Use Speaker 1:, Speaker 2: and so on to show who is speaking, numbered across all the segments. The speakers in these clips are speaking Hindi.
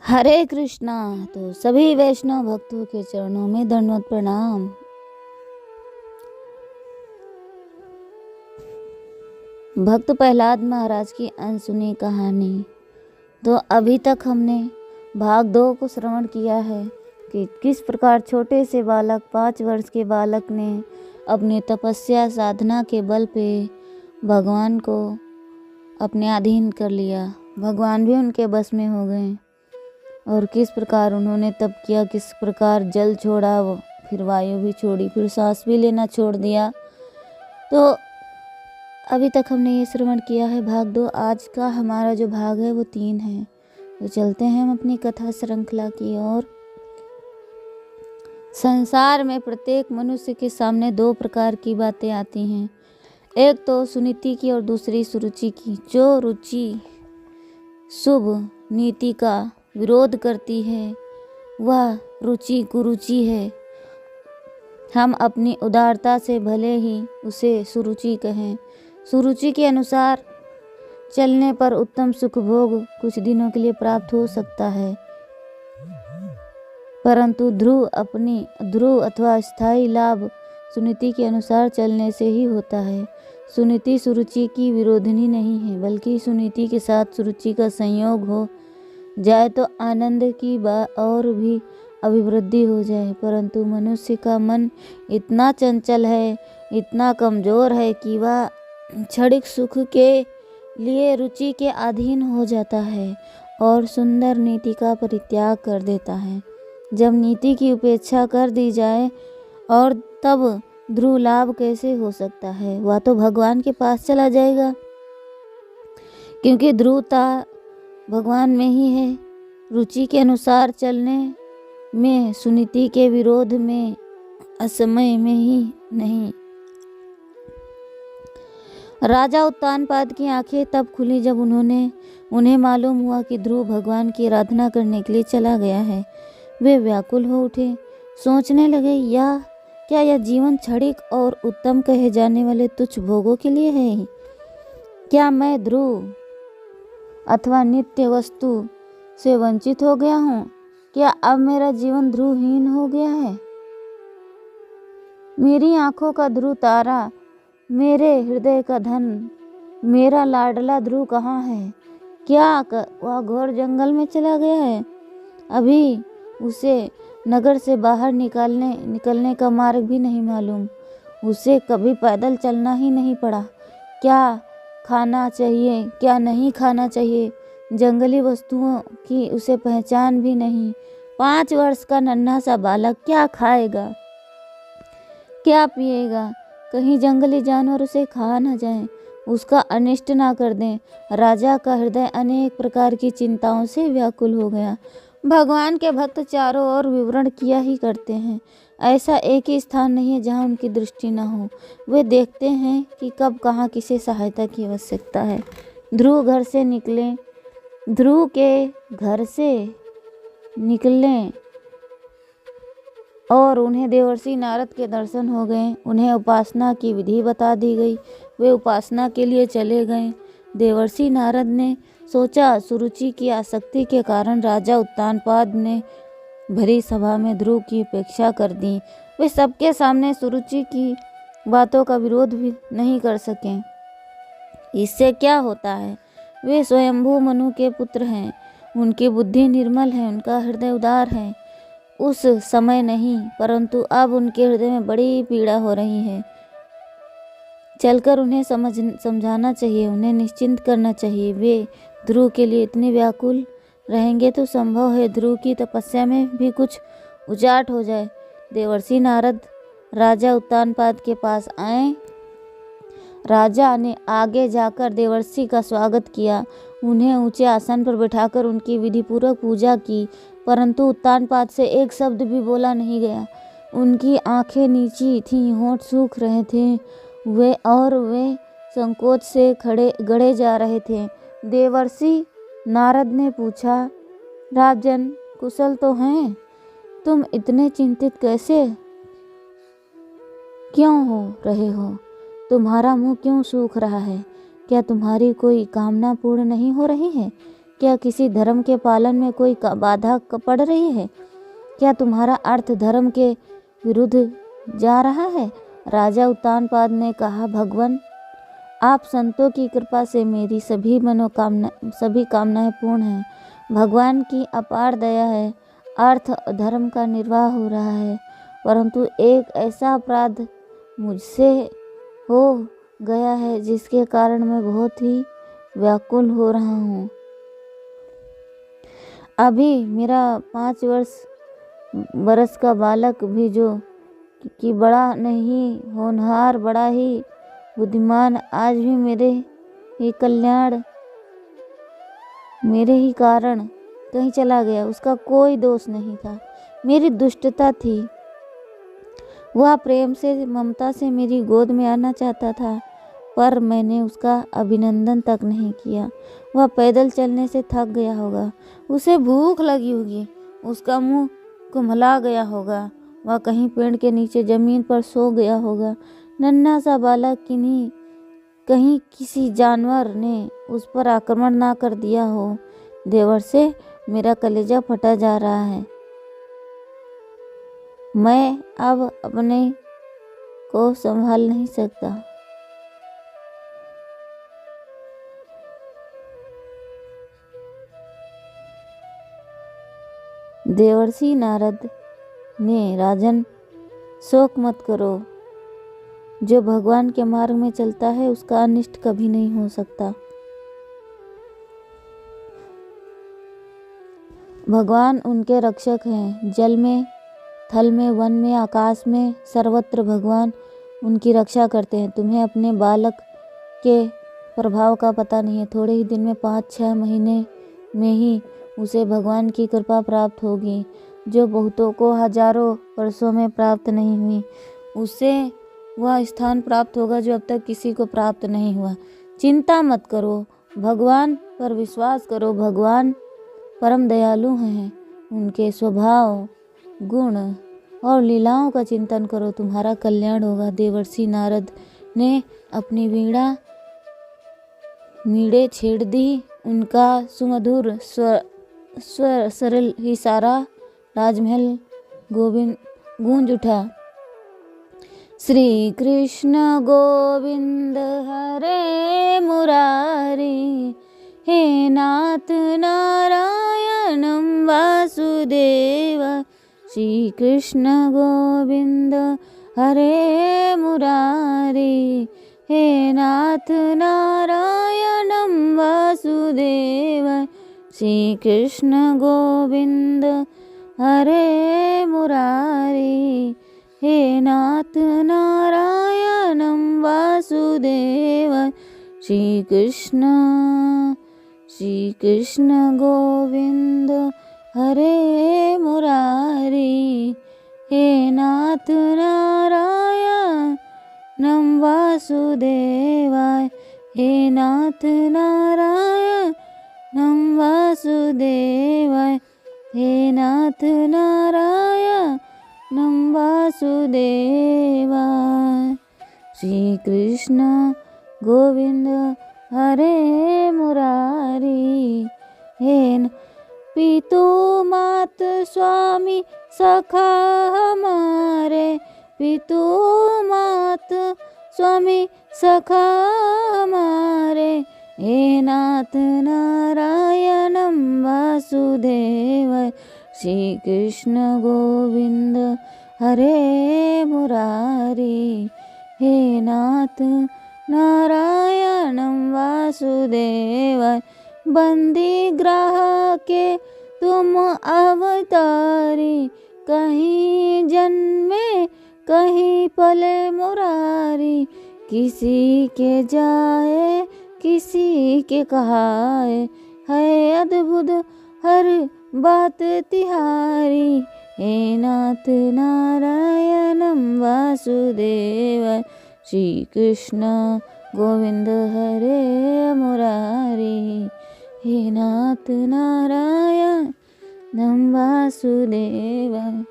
Speaker 1: हरे कृष्णा। तो सभी वैष्णव भक्तों के चरणों में दंडवत प्रणाम। भक्त प्रहलाद महाराज की अनसुनी कहानी। तो अभी तक हमने भाग 2 को श्रवण किया है कि किस प्रकार छोटे से बालक 5 वर्ष के बालक ने अपनी तपस्या साधना के बल पे भगवान को अपने अधीन कर लिया। भगवान भी उनके बस में हो गए और किस प्रकार उन्होंने तप किया, किस प्रकार जल छोड़ा, वो फिर वायु भी छोड़ी, फिर सांस भी लेना छोड़ दिया। तो अभी तक हमने ये श्रवण किया है भाग 2। आज का हमारा जो भाग है वो 3 है। तो चलते हैं हम अपनी कथा श्रृंखला की ओर। संसार में प्रत्येक मनुष्य के सामने 2 प्रकार की बातें आती हैं, एक तो सुनीति की और दूसरी सुरुचि की। जो रुचि शुभ नीति का विरोध करती है वह रुचि कुरुचि है। हम अपनी उदारता से भले ही उसे सुरुचि कहें। सुरुचि के अनुसार चलने पर उत्तम सुख भोग कुछ दिनों के लिए प्राप्त हो सकता है, परंतु ध्रुव अथवा स्थायी लाभ सुनीति के अनुसार चलने से ही होता है। सुनीति सुरुचि की विरोधिनी नहीं है, बल्कि सुनीति के साथ सुरुचि का संयोग हो जाए तो आनंद की और भी अभिवृद्धि हो जाए। परंतु मनुष्य का मन इतना चंचल है, इतना कमजोर है कि वह क्षणिक सुख के लिए रुचि के अधीन हो जाता है और सुंदर नीति का परित्याग कर देता है। जब नीति की उपेक्षा कर दी जाए और तब ध्रुव लाभ कैसे हो सकता है? वह तो भगवान के पास चला जाएगा, क्योंकि ध्रुवता भगवान में ही है। रुचि के अनुसार चलने में, सुनीति के विरोध में, असमय में ही नहीं। राजा उत्तानपाद की आंखें तब खुली जब उन्हें मालूम हुआ कि ध्रुव भगवान की आराधना करने के लिए चला गया है। वे व्याकुल हो उठे, सोचने लगे क्या यह जीवन क्षणिक और उत्तम कहे जाने वाले तुच्छ भोगों के लिए है? क्या मैं ध्रुव अथवा नित्य वस्तु से वंचित हो गया हूँ? क्या अब मेरा जीवन ध्रुवहीन हो गया है? मेरी आंखों का ध्रुव तारा, मेरे हृदय का धन, मेरा लाडला ध्रुव कहाँ है? क्या वह घोर जंगल में चला गया है? अभी उसे नगर से बाहर निकलने का मार्ग भी नहीं मालूम। उसे कभी पैदल चलना ही नहीं पड़ा। क्या खाना चाहिए, क्या नहीं खाना चाहिए, जंगली वस्तुओं की उसे पहचान भी नहीं। 5 वर्ष का नन्हा सा बालक क्या खाएगा, क्या पिएगा? कहीं जंगली जानवर उसे खा न जाएं, उसका अनिष्ट ना कर दें। राजा का हृदय अनेक प्रकार की चिंताओं से व्याकुल हो गया। भगवान के भक्त चारों ओर विवरण किया ही करते हैं। ऐसा एक ही स्थान नहीं है जहाँ उनकी दृष्टि न हो। वे देखते हैं कि कब कहाँ किसे सहायता की आवश्यकता है। ध्रुव के घर से निकले और उन्हें देवर्षि नारद के दर्शन हो गए। उन्हें उपासना की विधि बता दी गई। वे उपासना के लिए चले गए। देवर्षि नारद ने सोचा, सुरुचि की आसक्ति के कारण राजा उत्तानपाद ने भरी सभा में ध्रुव की उपेक्षा कर दी। वे सबके सामने सुरुचि की बातों का विरोध भी नहीं कर सके। इससे क्या होता है? वे स्वयंभू मनु के पुत्र हैं, उनकी बुद्धि निर्मल है, उनका हृदय उदार है। उस समय नहीं, परंतु अब उनके हृदय में बड़ी पीड़ा हो रही है। चलकर उन्हें समझाना चाहिए, उन्हें निश्चिंत करना चाहिए। वे ध्रुव के लिए इतने व्याकुल रहेंगे तो संभव है ध्रुव की तपस्या में भी कुछ उजाट हो जाए। देवर्षि नारद राजा उत्तानपाद के पास आए। राजा ने आगे जाकर देवर्षि का स्वागत किया, उन्हें ऊंचे आसन पर बिठाकर उनकी विधिपूर्वक पूजा की, परंतु उत्तानपाद से एक शब्द भी बोला नहीं गया। उनकी आंखें नीची थीं, होंठ सूख रहे थे, वे संकोच से गड़े जा रहे थे। देवर्षि नारद ने पूछा, राजन कुशल तो हैं? तुम इतने चिंतित कैसे क्यों हो रहे हो? तुम्हारा मुंह क्यों सूख रहा है? क्या तुम्हारी कोई कामना पूर्ण नहीं हो रही है? क्या किसी धर्म के पालन में कोई बाधा पड़ रही है? क्या तुम्हारा अर्थ धर्म के विरुद्ध जा रहा है? राजा उत्तानपाद ने कहा, भगवान, आप संतों की कृपा से मेरी सभी कामनाएं पूर्ण हैं। भगवान की अपार दया है, अर्थ और धर्म का निर्वाह हो रहा है, परंतु एक ऐसा अपराध मुझसे हो गया है जिसके कारण मैं बहुत ही व्याकुल हो रहा हूँ। अभी मेरा 5 बरस का बालक भी जो कि बड़ा नहीं होनहार, बड़ा ही बुद्धिमान, आज भी मेरे ही कारण कहीं चला गया। उसका कोई दोष नहीं था, मेरी दुष्टता थी। वह प्रेम से, ममता से मेरी गोद में आना चाहता था, पर मैंने उसका अभिनंदन तक नहीं किया। वह पैदल चलने से थक गया होगा, उसे भूख लगी होगी, उसका मुंह कुम्हला गया होगा, वह कहीं पेड़ के नीचे जमीन पर सो गया होगा। नन्हा सा बालक कहीं किसी जानवर ने उस पर आक्रमण ना कर दिया हो। देवर से मेरा कलेजा फटा जा रहा है। मैं अब अपने को संभाल नहीं सकता। देवर्षि नारद ने, राजन, शोक मत करो, जो भगवान के मार्ग में चलता है उसका अनिष्ट कभी नहीं हो सकता। भगवान उनके रक्षक हैं। जल में, थल में, वन में, आकाश में, सर्वत्र भगवान उनकी रक्षा करते हैं। तुम्हें अपने बालक के प्रभाव का पता नहीं है। थोड़े ही दिन में, 5-6 महीने में ही उसे भगवान की कृपा प्राप्त होगी, जो बहुतों को हजारों वर्षों में प्राप्त नहीं हुई। उसे वह स्थान प्राप्त होगा जो अब तक किसी को प्राप्त नहीं हुआ। चिंता मत करो, भगवान पर विश्वास करो। भगवान परम दयालु हैं। उनके स्वभाव, गुण और लीलाओं का चिंतन करो, तुम्हारा कल्याण होगा। देवर्षि नारद ने अपनी मीड़े छेड़ दी। उनका सुमधुर स्वर सरल ही सारा राजमहल गूंज उठा। श्री कृष्ण गोविंद हरे मुरारी, हे नाथ नारायणं वासुदेव। श्री कृष्ण गोविंद हरे मुरारी, हे नाथ नारायणं वासुदेव। श्री कृष्ण गोविंद हरे मुरारी, हे नाथ नारायणं वासुदेव। श्री कृष्ण गोविंद हरे मुरारी, हे नाथ नारायणं वासुदेवाय। हे नाथ नारायणं वासुदेवाय, हे नाथ नारायणं वासुदेवाय। श्री कृष्ण गोविंद हरे मुरारी, हे पितु मात स्वामी सखा हमारे। पितु मात स्वामी सखा हमारे, हे नाथ नारायणं वासुदेवाय। श्री कृष्ण गोविंद हरे मुरारी, हे नाथ नारायणं वासुदेवाय। बंदी ग्रह के तुम अवतारी, कहीं जन्मे कहीं पले मुरारी। किसी के जाए किसी के कहाए, है अद्भुत हर बात तिहारी। हे नाथ नारायणं वासुदेवाय। श्री कृष्ण गोविंद हरे मुरारी, हे नाथ नारायणं वासुदेवाय।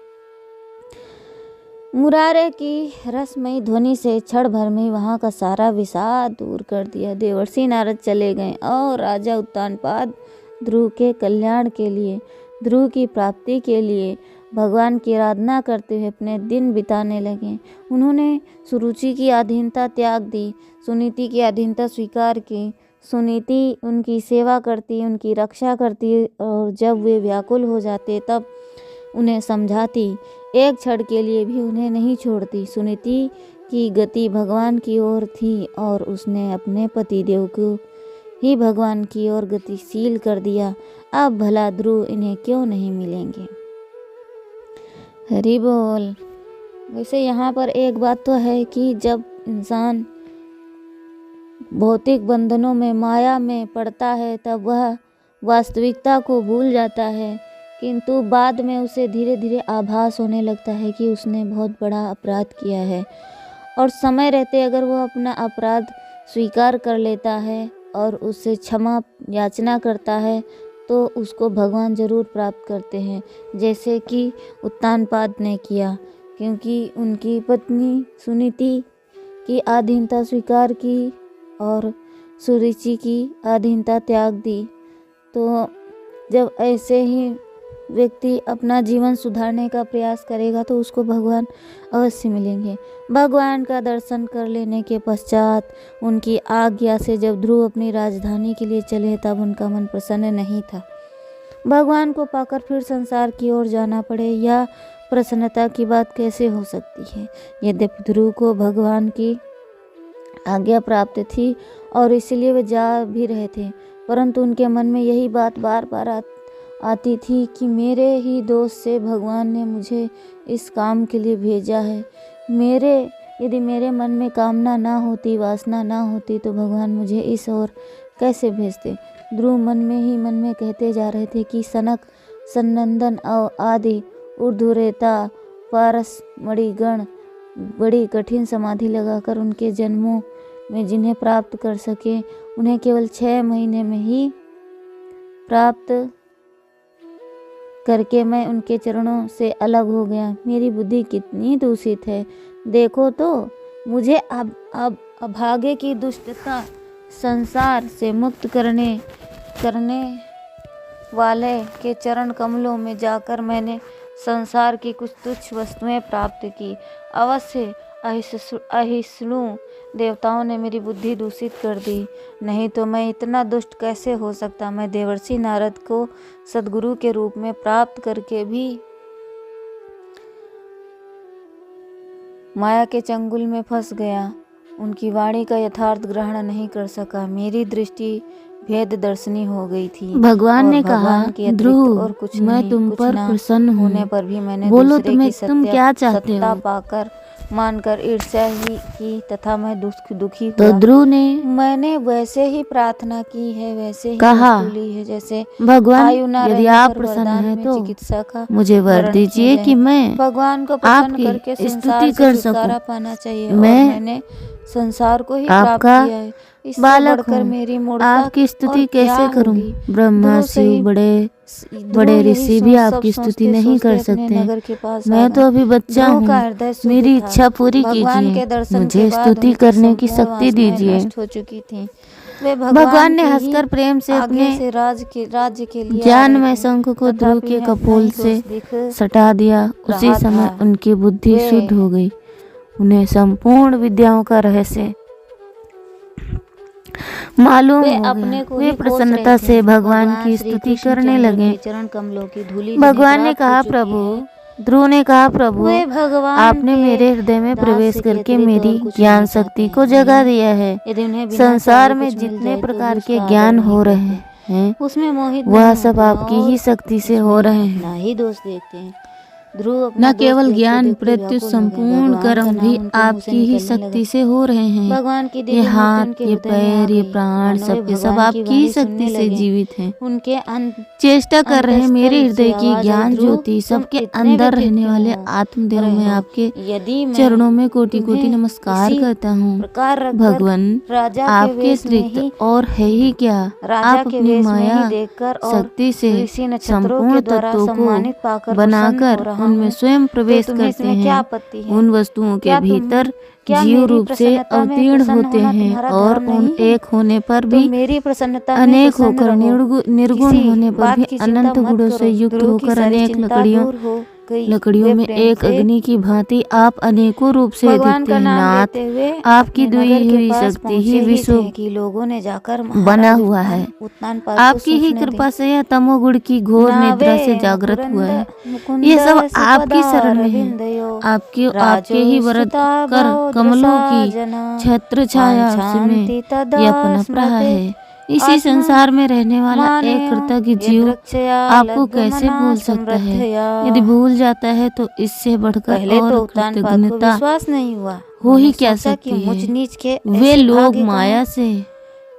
Speaker 1: मुरारे की रसमयी ध्वनि से क्षण भर में वहाँ का सारा विषाद दूर कर दिया। देवर्षि नारद चले गए और राजा उत्तानपाद ध्रुव के कल्याण के लिए, ध्रुव की प्राप्ति के लिए भगवान की आराधना करते हुए अपने दिन बिताने लगे। उन्होंने सुरुचि की अधीनता त्याग दी, सुनीति की अधीनता स्वीकार की। सुनीति उनकी सेवा करती, उनकी रक्षा करती और जब वे व्याकुल हो जाते तब उन्हें समझाती, एक क्षण के लिए भी उन्हें नहीं छोड़ती। सुनीति की गति भगवान की ओर थी और उसने अपने पतिदेव को ही भगवान की ओर गतिशील कर दिया। अब भला ध्रुव इन्हें क्यों नहीं मिलेंगे। हरि बोल। वैसे यहाँ पर एक बात तो है कि जब इंसान भौतिक बंधनों में, माया में पड़ता है तब वह वास्तविकता को भूल जाता है, किंतु बाद में उसे धीरे धीरे आभास होने लगता है कि उसने बहुत बड़ा अपराध किया है, और समय रहते अगर वह अपना अपराध स्वीकार कर लेता है और उससे क्षमा याचना करता है तो उसको भगवान जरूर प्राप्त करते हैं, जैसे कि उत्तानपाद ने किया, क्योंकि उनकी पत्नी सुनीति की अधीनता स्वीकार की और सुरुचि की अधीनता त्याग दी। तो जब ऐसे ही व्यक्ति अपना जीवन सुधारने का प्रयास करेगा तो उसको भगवान अवश्य मिलेंगे। भगवान का दर्शन कर लेने के पश्चात उनकी आज्ञा से जब ध्रुव अपनी राजधानी के लिए चले तब उनका मन प्रसन्न नहीं था। भगवान को पाकर फिर संसार की ओर जाना पड़े, यह प्रसन्नता की बात कैसे हो सकती है। यद्यपि ध्रुव को भगवान की आज्ञा प्राप्त थी और इसलिए वे जा भी रहे थे, परंतु उनके मन में यही बात बार बार आती थी कि मेरे ही दोष से भगवान ने मुझे इस काम के लिए भेजा है। यदि मेरे मन में कामना ना होती, वासना ना होती तो भगवान मुझे इस ओर कैसे भेजते। ध्रुव मन में कहते जा रहे थे कि सनक, सनंदन आदि ऊर्ध्वरेता पारस मणिगण बड़ी कठिन समाधि लगाकर उनके जन्मों में जिन्हें प्राप्त कर सके उन्हें केवल 6 महीने में ही प्राप्त करके मैं उनके चरणों से अलग हो गया। मेरी बुद्धि कितनी दूषित है, देखो तो मुझे अब अभागे की दुष्टता संसार से मुक्त करने वाले के चरण कमलों में जाकर मैंने संसार की कुछ तुच्छ वस्तुएं प्राप्त की। अवश्य अहिष्णु देवताओं ने मेरी बुद्धि दूषित कर दी, नहीं तो मैं इतना दुष्ट कैसे हो सकता। मैं देवर्षि नारद को सद्गुरु के रूप में प्राप्त करके भी माया के चंगुल में फंस गया, उनकी वाणी का यथार्थ ग्रहण नहीं कर सका। मेरी दृष्टि भेद दर्शनी हो गई थी।
Speaker 2: भगवान ने कहा, ध्रुव
Speaker 1: और कुछ
Speaker 2: मैं तुम पर प्रसन्न हूँ,
Speaker 1: होने पर भी मैंने
Speaker 2: बोलो
Speaker 1: दूसरे
Speaker 2: तुम्हें
Speaker 1: की
Speaker 2: तुम क्या चाहते
Speaker 1: सत्ता
Speaker 2: हो।
Speaker 1: पाकर मानकर ईर्ष्या ही की तथा मैं दुखी
Speaker 2: तो
Speaker 1: हुआ।
Speaker 2: ध्रुव ने
Speaker 1: मैंने वैसे ही प्रार्थना की है, वैसे ही
Speaker 2: कहा,
Speaker 1: वस्तु ली है, जैसे
Speaker 2: भगवान
Speaker 1: आयु ना
Speaker 2: यदि
Speaker 1: रहने
Speaker 2: आप
Speaker 1: पर
Speaker 2: प्रसन्न
Speaker 1: वरदान
Speaker 2: हैं
Speaker 1: में
Speaker 2: तो
Speaker 1: चिकित्सा का
Speaker 2: मुझे वर
Speaker 1: वरण
Speaker 2: दीजिए
Speaker 1: किया
Speaker 2: कि
Speaker 1: है।
Speaker 2: मैं
Speaker 1: भगवान को प्रसन्न
Speaker 2: आपकी
Speaker 1: करके
Speaker 2: स्तुति
Speaker 1: संसार
Speaker 2: कर
Speaker 1: से छुटकारा
Speaker 2: सकूं।
Speaker 1: पाना चाहिए
Speaker 2: मैं
Speaker 1: और मैंने संसार को ही प्राप्त
Speaker 2: आपका
Speaker 1: किया है। इससे
Speaker 2: बालक
Speaker 1: बढ़कर
Speaker 2: हूँ,
Speaker 1: मेरी मूर्खता
Speaker 2: आपकी स्तुति
Speaker 1: और
Speaker 2: कैसे
Speaker 1: क्या
Speaker 2: करूं।
Speaker 1: होगी।
Speaker 2: ब्रह्मा
Speaker 1: ध्रुव
Speaker 2: शिव
Speaker 1: सही
Speaker 2: बड़े
Speaker 1: यही
Speaker 2: ऋषि भी
Speaker 1: सब
Speaker 2: आपकी स्तुति
Speaker 1: सोचते
Speaker 2: नहीं कर
Speaker 1: सोचते अपने
Speaker 2: सकते।
Speaker 1: नगर के पास आ
Speaker 2: मैं तो
Speaker 1: गए।
Speaker 2: अभी बच्चा
Speaker 1: ध्रुव का
Speaker 2: हूँ,
Speaker 1: हृदय शुद्ध
Speaker 2: मेरी
Speaker 1: था।
Speaker 2: इच्छा पूरी
Speaker 1: भगवान के
Speaker 2: कीजिए,
Speaker 1: दर्शन
Speaker 2: मुझे
Speaker 1: के बाद
Speaker 2: स्तुति
Speaker 1: उनकी
Speaker 2: करने की
Speaker 1: संपूर्ण
Speaker 2: शक्ति
Speaker 1: वासनाएं
Speaker 2: दीजिए।
Speaker 1: नष्ट हो चुकी थीं। वे
Speaker 2: भगवान ने
Speaker 1: के ही
Speaker 2: हंसकर प्रेम से
Speaker 1: आगे
Speaker 2: अपने
Speaker 1: से राज्य के लिए आ
Speaker 2: ज्ञान
Speaker 1: रहे
Speaker 2: में
Speaker 1: थे,
Speaker 2: शंख को ध्रुव
Speaker 1: तथापि
Speaker 2: के
Speaker 1: उन्हें अपना
Speaker 2: कपोल
Speaker 1: ही
Speaker 2: से
Speaker 1: दोष दिख
Speaker 2: सटा दिया। उसी
Speaker 1: रहा
Speaker 2: समय
Speaker 1: था।
Speaker 2: उनकी बुद्धि
Speaker 1: वे
Speaker 2: शुद्ध हो गई, उन्हें संपूर्ण विद्याओं का रहस्य मालूम
Speaker 1: वे
Speaker 2: हो
Speaker 1: अपने
Speaker 2: गया।
Speaker 1: को
Speaker 2: वे
Speaker 1: ही कोस
Speaker 2: प्रसन्नता
Speaker 1: रहे थे।
Speaker 2: से भगवान की
Speaker 1: श्री
Speaker 2: स्तुति
Speaker 1: कृष्ण
Speaker 2: करने
Speaker 1: चंद्र
Speaker 2: लगे।
Speaker 1: के चरण कमलों की धूलि
Speaker 2: भगवान ने
Speaker 1: जिन्हें
Speaker 2: कहा,
Speaker 1: प्राप्त हो चुकी
Speaker 2: प्रभु,
Speaker 1: है,
Speaker 2: ध्रुव ने कहा, प्रभु
Speaker 1: वे भगवान
Speaker 2: आपने
Speaker 1: के
Speaker 2: मेरे हृदय में
Speaker 1: दास
Speaker 2: प्रवेश
Speaker 1: के
Speaker 2: करके
Speaker 1: अतिरिक्त
Speaker 2: मेरी
Speaker 1: और कुछ
Speaker 2: ज्ञान
Speaker 1: नहीं
Speaker 2: शक्ति
Speaker 1: चाहते
Speaker 2: को
Speaker 1: हैं।
Speaker 2: जगा दिया है।
Speaker 1: यदि उन्हें बिना
Speaker 2: संसार
Speaker 1: चाहे
Speaker 2: में
Speaker 1: कुछ मिल
Speaker 2: जितने
Speaker 1: जाए तो भी
Speaker 2: प्रकार
Speaker 1: उसका
Speaker 2: के
Speaker 1: आदर
Speaker 2: ज्ञान
Speaker 1: नहीं
Speaker 2: हो रहे
Speaker 1: करते।
Speaker 2: हैं
Speaker 1: उसमें मोहित
Speaker 2: वह
Speaker 1: नहीं
Speaker 2: सब
Speaker 1: होते
Speaker 2: आपकी ही
Speaker 1: और
Speaker 2: शक्ति से
Speaker 1: उसमें
Speaker 2: हो रहे हैं।
Speaker 1: अपना ही दोष देखते हैं। ध्रुव अपना
Speaker 2: न
Speaker 1: दोष
Speaker 2: केवल
Speaker 1: देखते
Speaker 2: ज्ञान
Speaker 1: देखते
Speaker 2: प्रत्युत
Speaker 1: व्याकुल हो गए।
Speaker 2: संपूर्ण
Speaker 1: भगवान का
Speaker 2: कर्म
Speaker 1: नाम
Speaker 2: भी
Speaker 1: उनके मुंह से
Speaker 2: आपकी ही
Speaker 1: निकलने
Speaker 2: शक्ति
Speaker 1: लगा।
Speaker 2: से हो रहे हैं।
Speaker 1: भगवान की
Speaker 2: ये
Speaker 1: दिव्य मूर्ति
Speaker 2: हाथ,
Speaker 1: उनके
Speaker 2: ये
Speaker 1: हृदय में आ
Speaker 2: पैर, ये
Speaker 1: गई।
Speaker 2: प्राण,
Speaker 1: मानो वे
Speaker 2: सबके सब
Speaker 1: भगवान की
Speaker 2: आपकी ही
Speaker 1: वाणी
Speaker 2: शक्ति
Speaker 1: सुनने
Speaker 2: से
Speaker 1: लगे।
Speaker 2: जीवित हैं।
Speaker 1: उनके
Speaker 2: चेष्टा कर रहे हैं मेरे
Speaker 1: अंतस्थल
Speaker 2: हृदय
Speaker 1: से
Speaker 2: की
Speaker 1: आवाज आई,
Speaker 2: ज्ञान
Speaker 1: ध्रुव,
Speaker 2: ज्योति
Speaker 1: तुम
Speaker 2: सबके
Speaker 1: इतने
Speaker 2: अंदर
Speaker 1: व्यथित
Speaker 2: रहने
Speaker 1: क्यों
Speaker 2: वाले
Speaker 1: हो
Speaker 2: आत्मदेव
Speaker 1: रहे
Speaker 2: मैं
Speaker 1: हो?
Speaker 2: आपके
Speaker 1: यदि मैं
Speaker 2: चरणों में कोटि कोटि
Speaker 1: तुम्हें
Speaker 2: नमस्कार
Speaker 1: इसी
Speaker 2: करता हूँ।
Speaker 1: प्रकार रखकर
Speaker 2: भगवान,
Speaker 1: राजा के
Speaker 2: आपके
Speaker 1: वेश में ही
Speaker 2: अतिरिक्त और है ही क्या।
Speaker 1: राजा
Speaker 2: आप
Speaker 1: के
Speaker 2: अपनी
Speaker 1: वेश में ही
Speaker 2: माया
Speaker 1: देखकर और
Speaker 2: शक्ति से
Speaker 1: ऋषि नक्षत्रों
Speaker 2: संपूर्ण
Speaker 1: के द्वारा
Speaker 2: तत्वों को
Speaker 1: सम्मानित पाकर प्रसन्न
Speaker 2: बनाकर
Speaker 1: हो रहा रहा
Speaker 2: उनमें
Speaker 1: हूँ,
Speaker 2: स्वयं प्रवेश
Speaker 1: तो तुम्हें
Speaker 2: करते
Speaker 1: इसमें क्या
Speaker 2: हैं।
Speaker 1: आपत्ति है?
Speaker 2: उन वस्तुओं के
Speaker 1: क्या
Speaker 2: भीतर
Speaker 1: क्या
Speaker 2: जीव
Speaker 1: मेरी
Speaker 2: रूप से
Speaker 1: प्रसन्नता में
Speaker 2: अवतीर्ण
Speaker 1: प्रसन्न
Speaker 2: होते
Speaker 1: होना
Speaker 2: हैं
Speaker 1: तुम्हारा
Speaker 2: और
Speaker 1: धर्म
Speaker 2: उन
Speaker 1: नहीं है?
Speaker 2: एक होने पर
Speaker 1: तो
Speaker 2: भी
Speaker 1: मेरी प्रसन्नता में
Speaker 2: अनेक
Speaker 1: प्रसन्न
Speaker 2: होकर
Speaker 1: रहो।
Speaker 2: निर्गुण
Speaker 1: किसी
Speaker 2: होने पर
Speaker 1: बात
Speaker 2: भी
Speaker 1: की चिंता
Speaker 2: अनंत
Speaker 1: मत
Speaker 2: गुणों से
Speaker 1: करो।
Speaker 2: युक्त
Speaker 1: ध्रुव की
Speaker 2: होकर
Speaker 1: सारी
Speaker 2: अनेक
Speaker 1: चिंता दूर हो गई।
Speaker 2: लकड़ियों
Speaker 1: वे
Speaker 2: में
Speaker 1: प्रेम
Speaker 2: एक
Speaker 1: से
Speaker 2: अग्नि की भांति आप अनेकों रूप से
Speaker 1: भगवान
Speaker 2: दिखते
Speaker 1: का
Speaker 2: हैं।
Speaker 1: नाम
Speaker 2: नाथ,
Speaker 1: लेते हुए
Speaker 2: आपकी
Speaker 1: अपने
Speaker 2: दुई
Speaker 1: नगर के
Speaker 2: हुई
Speaker 1: पास
Speaker 2: शक्ति
Speaker 1: पहुंचे
Speaker 2: ही
Speaker 1: ही
Speaker 2: विश्व
Speaker 1: थे कि लोगों ने जाकर
Speaker 2: बना
Speaker 1: महाराज
Speaker 2: हुआ है।
Speaker 1: उत्तानपाद को
Speaker 2: आपकी ही
Speaker 1: सूचना दी।
Speaker 2: कृपा से यह तमोगुण की घोर निद्रा से जागृत हुआ है। ये सब आपकी शरण में है। आपके ही वरद कर कमलों की छत्र छाया में यह पनप रहा है। इसी संसार में रहने वाला एक कृतज्ञ जीव आपको कैसे भूल सकता है? यदि भूल जाता है तो इससे बढ़कर
Speaker 1: पहले
Speaker 2: और
Speaker 1: तो उत्तानपाद को
Speaker 2: कृतज्ञता
Speaker 1: विश्वास नहीं हुआ।
Speaker 2: हो ही
Speaker 1: उन्होंने
Speaker 2: क्या
Speaker 1: सोचा कि
Speaker 2: सकती
Speaker 1: मुझ
Speaker 2: है।
Speaker 1: नीच के
Speaker 2: वे
Speaker 1: ऐसे
Speaker 2: लोग
Speaker 1: भाग्य को
Speaker 2: माया से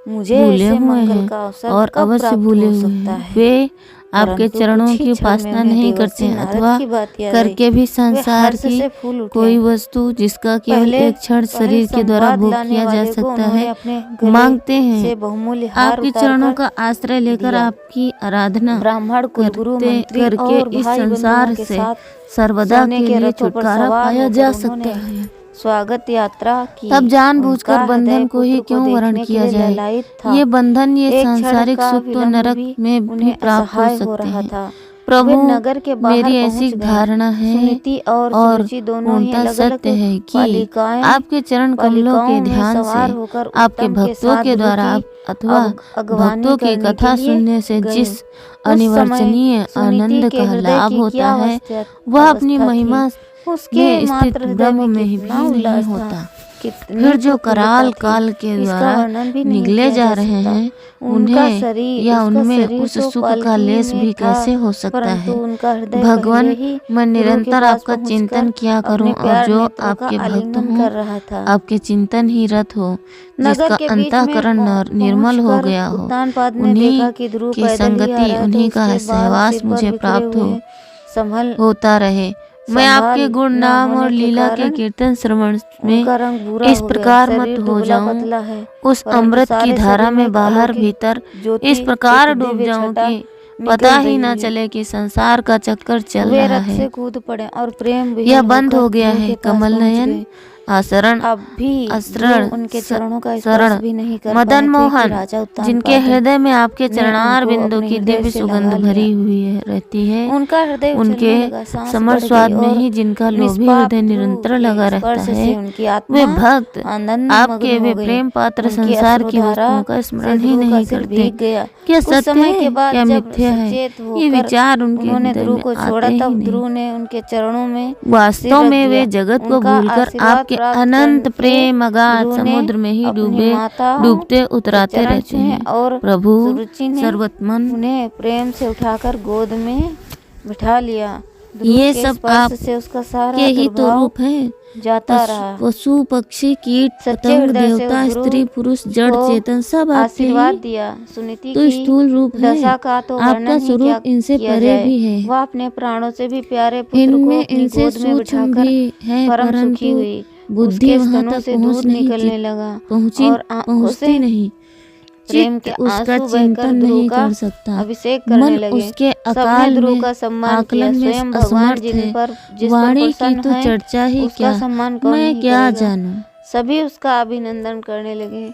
Speaker 1: मुझे
Speaker 2: भूले
Speaker 1: ऐसे
Speaker 2: हुए
Speaker 1: मंगल
Speaker 2: हैं
Speaker 1: का अवसर
Speaker 2: और
Speaker 1: कब
Speaker 2: अवश्य
Speaker 1: प्राप्त
Speaker 2: भूले
Speaker 1: हो
Speaker 2: हुए
Speaker 1: सकता
Speaker 2: हैं।
Speaker 1: है।
Speaker 2: वे आपके
Speaker 1: परंतु
Speaker 2: चरणों
Speaker 1: कुछ ही
Speaker 2: की
Speaker 1: क्षण में
Speaker 2: उपासना
Speaker 1: उन्हें
Speaker 2: नहीं
Speaker 1: देवर्षि
Speaker 2: करते हैं
Speaker 1: नारद
Speaker 2: अथवा
Speaker 1: की बात याद
Speaker 2: करके
Speaker 1: आई।
Speaker 2: भी
Speaker 1: वे
Speaker 2: संसार
Speaker 1: हर्ष
Speaker 2: की
Speaker 1: से फूल उठे।
Speaker 2: कोई वस्तु जिसका केवल
Speaker 1: पहले
Speaker 2: एक क्षण शरीर के द्वारा
Speaker 1: संवाद
Speaker 2: भोग
Speaker 1: लाने
Speaker 2: किया जा
Speaker 1: वाले को
Speaker 2: सकता
Speaker 1: उन्होंने
Speaker 2: है,
Speaker 1: अपने गले
Speaker 2: मांगते
Speaker 1: से
Speaker 2: हैं।
Speaker 1: बहुमूल्य हार
Speaker 2: आपके
Speaker 1: उतार
Speaker 2: चरणों
Speaker 1: कर
Speaker 2: का आश्रय लेकर
Speaker 1: दिया।
Speaker 2: आपकी आराधना
Speaker 1: ब्राह्मण कुलगुरु मंत्री
Speaker 2: करके
Speaker 1: और
Speaker 2: इस
Speaker 1: भाई
Speaker 2: संसार
Speaker 1: बंधुओं के
Speaker 2: से
Speaker 1: साथ
Speaker 2: सर्वदा
Speaker 1: सोने
Speaker 2: के
Speaker 1: के
Speaker 2: लिए
Speaker 1: रथों पर
Speaker 2: छुटकारा
Speaker 1: सवार
Speaker 2: पाया
Speaker 1: होकर
Speaker 2: जा
Speaker 1: उन्होंने
Speaker 2: सकता है।
Speaker 1: स्वागत यात्रा की।
Speaker 2: तब जानबूझकर
Speaker 1: उनका
Speaker 2: बंधन
Speaker 1: हृदय
Speaker 2: को ही
Speaker 1: पुत्र
Speaker 2: क्यों वर्ण
Speaker 1: देखने के
Speaker 2: किया
Speaker 1: लिए
Speaker 2: जाए?
Speaker 1: ललायित था।
Speaker 2: ये बंधन, ये
Speaker 1: एक क्षण
Speaker 2: सांसारिक
Speaker 1: का
Speaker 2: सुख तो
Speaker 1: विलंब
Speaker 2: नरक
Speaker 1: भी
Speaker 2: में भी
Speaker 1: उन्हें
Speaker 2: प्राप्त हो
Speaker 1: असहाय हो
Speaker 2: सकते
Speaker 1: रहा
Speaker 2: हैं।
Speaker 1: था।
Speaker 2: प्रभु,
Speaker 1: वे नगर के बाहर
Speaker 2: मेरी ऐसी
Speaker 1: पहुंच गए।
Speaker 2: धारणा है
Speaker 1: सुनीति और
Speaker 2: और
Speaker 1: सुरुचि दोनों ही
Speaker 2: पूर्णतः
Speaker 1: अलग
Speaker 2: सत्य है
Speaker 1: अलग
Speaker 2: कि आपके चरण कमलों के ध्यान से आपके भक्तों के द्वारा अथवा भक्तों की कथा सुनने से जिस अनिवर्चनीय आनंद का लाभ होता है वह अपनी महिमा में स्थित ब्रह्म में भी नहीं होता। फिर जो कराल काल के द्वारा निगले जा रहे हैं उन्हें या उनमें उस सुख का लेस भी कैसे हो सकता है? भगवान, मैं निरंतर आपका चिंतन किया करूं और जो आपके भक्त हों आपके चिंतन ही रत हो, जिसका अंतःकरण निर्मल हो गया हो, उन्हीं की संगति, उन्हीं का सहवास मुझे प्राप्त होता रहे। मैं आपके गुण नाम और लीला के कीर्तन श्रवण में इस प्रकार मत हो जाऊं, उस अमृत की धारा में बाहर भीतर इस प्रकार डूब जाऊं कि पता ही ना चले कि संसार का चक्कर चल रहा है।
Speaker 1: कूद पड़े और प्रेम
Speaker 2: यह बंद हो गया है। कमल नयन आसरण
Speaker 1: आसरण उनके चरणों का
Speaker 2: शरण
Speaker 1: स्पर्श भी नहीं कर
Speaker 2: मदन
Speaker 1: पाए थे कि
Speaker 2: मोहन,
Speaker 1: राजा उत्तानपाद
Speaker 2: जिनके हृदय में आपके चरणार
Speaker 1: उनको
Speaker 2: बिंदु
Speaker 1: अपने
Speaker 2: की
Speaker 1: हृदय
Speaker 2: दिव्य
Speaker 1: से
Speaker 2: सुगंध
Speaker 1: लगा लिया।
Speaker 2: भरी हुई रहती है,
Speaker 1: उनका हृदय
Speaker 2: उनके
Speaker 1: उछलने लगा, सांस
Speaker 2: समर
Speaker 1: बढ़ गई
Speaker 2: स्वाद में
Speaker 1: और
Speaker 2: ही जिनका लोभी
Speaker 1: निष्पाप
Speaker 2: हृदय
Speaker 1: ध्रुव
Speaker 2: निरंतर
Speaker 1: के
Speaker 2: लगा
Speaker 1: स्पर्श
Speaker 2: रहता
Speaker 1: से
Speaker 2: है।
Speaker 1: उनकी
Speaker 2: वे
Speaker 1: आत्मा
Speaker 2: भक्त
Speaker 1: आनंद
Speaker 2: आपके
Speaker 1: मग्न
Speaker 2: वे
Speaker 1: हो गई।
Speaker 2: प्रेम पात्र
Speaker 1: उनकी
Speaker 2: संसार की
Speaker 1: अश्रुधारा
Speaker 2: वस्तुओं का
Speaker 1: से
Speaker 2: स्मरण ही
Speaker 1: ध्रुव का
Speaker 2: नहीं
Speaker 1: सिर
Speaker 2: करते।
Speaker 1: भीग गया।
Speaker 2: क्या
Speaker 1: कुछ
Speaker 2: सत्य
Speaker 1: समय के
Speaker 2: है,
Speaker 1: बाद
Speaker 2: क्या
Speaker 1: जब
Speaker 2: मिथ्या है,
Speaker 1: सचेत
Speaker 2: ये
Speaker 1: होकर
Speaker 2: विचार उनके
Speaker 1: उन्होंने
Speaker 2: हृदय
Speaker 1: ध्रुव
Speaker 2: में
Speaker 1: को
Speaker 2: आते
Speaker 1: छोड़ा,
Speaker 2: ही
Speaker 1: तब
Speaker 2: नहीं।
Speaker 1: ध्रुव ने उनके चरणों में
Speaker 2: वास्तव
Speaker 1: सिर रख
Speaker 2: में वे
Speaker 1: दिया।
Speaker 2: जगत को
Speaker 1: उनका
Speaker 2: भूलकर
Speaker 1: आशीर्वाद
Speaker 2: आपके
Speaker 1: प्राप्त
Speaker 2: अनंत
Speaker 1: करके
Speaker 2: प्रेम अगाध
Speaker 1: ध्रुव ने
Speaker 2: समुद्र में ही
Speaker 1: अपनी माता
Speaker 2: डूबते उतराते
Speaker 1: चरण
Speaker 2: रहते
Speaker 1: छुए
Speaker 2: हैं।
Speaker 1: और
Speaker 2: प्रभु
Speaker 1: सुरुचि ने
Speaker 2: सर्वत्मन,
Speaker 1: उन्हें प्रेम से उठाकर गोद में बिठा लिया। ध्रुव
Speaker 2: ये
Speaker 1: के
Speaker 2: सब
Speaker 1: स्पर्श
Speaker 2: आप
Speaker 1: से उसका सारा
Speaker 2: के ही तो
Speaker 1: दुर्भाव
Speaker 2: रूप है।
Speaker 1: जाता रहा।
Speaker 2: पशु पक्षी कीट
Speaker 1: सच्चे
Speaker 2: पतंग
Speaker 1: हृदय से
Speaker 2: देवता
Speaker 1: उस ध्रुव
Speaker 2: स्त्री पुरुष जड़
Speaker 1: को
Speaker 2: चेतन सब आपके
Speaker 1: आशीर्वाद
Speaker 2: ही
Speaker 1: दिया। सुनीति
Speaker 2: तो
Speaker 1: की
Speaker 2: स्थूल रूप है।
Speaker 1: दशा का तो
Speaker 2: आपका
Speaker 1: वर्णन ही क्या
Speaker 2: स्वरूप इनसे
Speaker 1: किया
Speaker 2: परे
Speaker 1: जाए।
Speaker 2: भी है।
Speaker 1: वह अपने प्राणों से भी प्यारे पुत्र को
Speaker 2: इनमें
Speaker 1: अपनी
Speaker 2: इनसे
Speaker 1: गोद में
Speaker 2: सूक्ष्म
Speaker 1: बिठाकर
Speaker 2: भी है,
Speaker 1: परम सुखी
Speaker 2: परंतु
Speaker 1: हुई।
Speaker 2: बुद्धि
Speaker 1: उसके
Speaker 2: वहां
Speaker 1: स्तनों
Speaker 2: तक
Speaker 1: से
Speaker 2: पहुंच
Speaker 1: दूध
Speaker 2: नहीं
Speaker 1: निकलने लगा
Speaker 2: पहुंची
Speaker 1: और आंखों
Speaker 2: पहुंचती
Speaker 1: से
Speaker 2: नहीं।
Speaker 1: प्रेम के
Speaker 2: चित्त उसका
Speaker 1: आंसू बहकर
Speaker 2: चिंतन
Speaker 1: ध्रुव
Speaker 2: नहीं
Speaker 1: का
Speaker 2: कर सकता।
Speaker 1: अभिषेक करने
Speaker 2: मन
Speaker 1: लगे।
Speaker 2: उसके
Speaker 1: सबने
Speaker 2: अकाल
Speaker 1: ध्रुव
Speaker 2: में
Speaker 1: का सम्मान किया।
Speaker 2: आकलन में
Speaker 1: स्वयं भगवान
Speaker 2: असमर्थ
Speaker 1: जिस
Speaker 2: है।
Speaker 1: पर
Speaker 2: वाणी की
Speaker 1: प्रसन्न
Speaker 2: तो
Speaker 1: है,
Speaker 2: चर्चा ही
Speaker 1: उसका
Speaker 2: क्या,
Speaker 1: सम्मान कौन
Speaker 2: मैं
Speaker 1: नहीं
Speaker 2: क्या
Speaker 1: करेगा।
Speaker 2: जानूं।
Speaker 1: सभी उसका अभिनंदन करने लगे,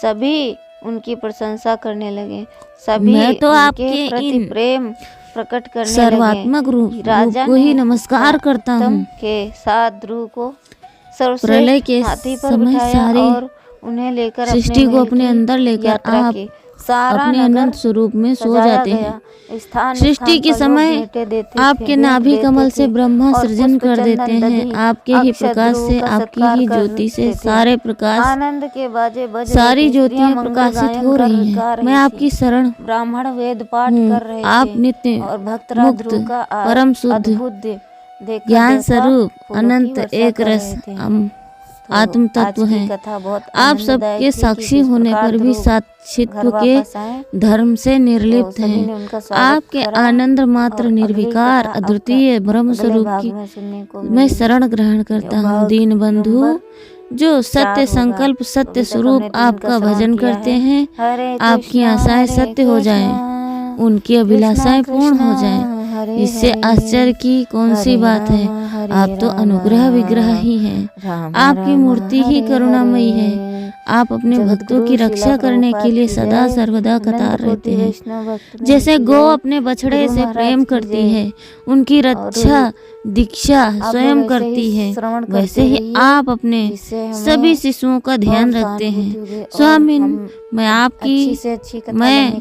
Speaker 1: सभी उनकी प्रशंसा करने लगे, सभी
Speaker 2: मैं तो
Speaker 1: उनके
Speaker 2: आपके
Speaker 1: प्रति
Speaker 2: इन
Speaker 1: प्रेम प्रकट करने
Speaker 2: सर्वात्मक रूप
Speaker 1: राजा
Speaker 2: को ही
Speaker 1: ने
Speaker 2: नमस्कार करता हूँ।
Speaker 1: के साथ ध्रुव को सर से
Speaker 2: प्रलय के
Speaker 1: हाथी पर
Speaker 2: समय
Speaker 1: बिठाया
Speaker 2: सारी
Speaker 1: और उन्हें लेकर
Speaker 2: सृष्टि को अपने अंदर लेकर आप
Speaker 1: सारा
Speaker 2: अपने
Speaker 1: नगर
Speaker 2: अनंत स्वरूप में सो
Speaker 1: सजाया
Speaker 2: जाते
Speaker 1: गया।
Speaker 2: हैं।
Speaker 1: स्थान
Speaker 2: सृष्टि
Speaker 1: स्थान
Speaker 2: के
Speaker 1: पर लोग
Speaker 2: समय
Speaker 1: भेंटें देते
Speaker 2: आपके
Speaker 1: थे,
Speaker 2: नाभि
Speaker 1: भेंट
Speaker 2: कमल
Speaker 1: देते
Speaker 2: से
Speaker 1: थे
Speaker 2: ब्रह्मा
Speaker 1: और
Speaker 2: सृजन
Speaker 1: पुष्प
Speaker 2: कर
Speaker 1: चंदन
Speaker 2: देते हैं।
Speaker 1: दधि
Speaker 2: आपके ही
Speaker 1: अक्षत
Speaker 2: प्रकाश
Speaker 1: ध्रुव
Speaker 2: से,
Speaker 1: का
Speaker 2: आपकी
Speaker 1: सत्कार
Speaker 2: ही
Speaker 1: करते
Speaker 2: ज्योति से
Speaker 1: थे।
Speaker 2: सारे प्रकाश
Speaker 1: आनंद के बाजे बज
Speaker 2: सारी
Speaker 1: रहे थे,
Speaker 2: ज्योतियां
Speaker 1: स्त्रियां मंगल
Speaker 2: प्रकाशित
Speaker 1: गायन
Speaker 2: हो रही
Speaker 1: गा
Speaker 2: हैं।
Speaker 1: रही
Speaker 2: मैं
Speaker 1: थी।
Speaker 2: आपकी शरण
Speaker 1: ब्राह्मण वेद पाठ
Speaker 2: हूँ।
Speaker 1: कर रहे
Speaker 2: आप
Speaker 1: थे
Speaker 2: नित्य
Speaker 1: और भक्तराज
Speaker 2: मुक्त
Speaker 1: ध्रुव का
Speaker 2: परम शुद्ध
Speaker 1: अद्भुत देखकर
Speaker 2: ज्ञान
Speaker 1: देवता
Speaker 2: स्वरूप
Speaker 1: फूलों की
Speaker 2: अनंत
Speaker 1: वर्षा
Speaker 2: एक
Speaker 1: कर
Speaker 2: रस
Speaker 1: रहे थे।
Speaker 2: आत्म
Speaker 1: तो
Speaker 2: तत्व
Speaker 1: आज की
Speaker 2: है।
Speaker 1: कथा बहुत
Speaker 2: आप
Speaker 1: आनंददायक
Speaker 2: सबके
Speaker 1: थी कि
Speaker 2: साक्षी
Speaker 1: किस
Speaker 2: होने
Speaker 1: प्रकार
Speaker 2: पर भी
Speaker 1: ध्रुव
Speaker 2: साक्षित्व
Speaker 1: घर
Speaker 2: के
Speaker 1: वापस आए।
Speaker 2: धर्म से
Speaker 1: तो
Speaker 2: निर्लिप्त
Speaker 1: सभी ने
Speaker 2: हैं।
Speaker 1: उनका स्वागत
Speaker 2: आपके
Speaker 1: करा
Speaker 2: आनंद मात्र
Speaker 1: और अगली
Speaker 2: निर्विकार
Speaker 1: कथा
Speaker 2: अद्वितीय ब्रह्म
Speaker 1: अगले
Speaker 2: स्वरूप
Speaker 1: भाग
Speaker 2: की
Speaker 1: में सुनने को
Speaker 2: मैं
Speaker 1: मिलेगी।
Speaker 2: शरण ग्रहण करता
Speaker 1: जो
Speaker 2: हूँ।
Speaker 1: भाग
Speaker 2: दीन बंधु
Speaker 1: नंबर
Speaker 2: जो
Speaker 1: 4
Speaker 2: सत्य
Speaker 1: होगा।
Speaker 2: संकल्प
Speaker 1: तो
Speaker 2: सत्य
Speaker 1: अभी तक
Speaker 2: स्वरूप
Speaker 1: हमने 3 का
Speaker 2: आपका
Speaker 1: श्रवण
Speaker 2: भजन
Speaker 1: किया
Speaker 2: करते
Speaker 1: है।
Speaker 2: हैं,
Speaker 1: हरे
Speaker 2: आपकी
Speaker 1: कृष्णा,
Speaker 2: आशाएं
Speaker 1: हरे
Speaker 2: सत्य हो जाएं,
Speaker 1: कृष्णा,
Speaker 2: उनकी अभिलाषाएं
Speaker 1: कृष्णा
Speaker 2: पूर्ण हो
Speaker 1: कृष्णा,
Speaker 2: जाएं। इससे आश्चर्य की कौन सी बात है। आप तो अनुग्रह विग्रह ही हैं। आपकी मूर्ति ही करुणामयी है। आप अपने भक्तों की रक्षा करने के लिए सदा सर्वदा कतार रहते हैं। जैसे गौ अपने बछड़े से प्रेम करती है, उनकी रक्षा दीक्षा स्वयं करती है, वैसे ही आप अपने सभी शिशुओं का ध्यान रखते हैं। स्वामीन, मैं आपकी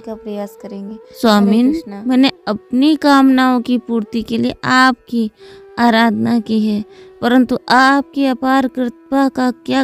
Speaker 1: प्रयास करेंगे।
Speaker 2: स्वामीन, मैंने अपनी कामनाओं की पूर्ति के लिए आपकी आराधना की है, परंतु आपकी अपार कृपा का क्या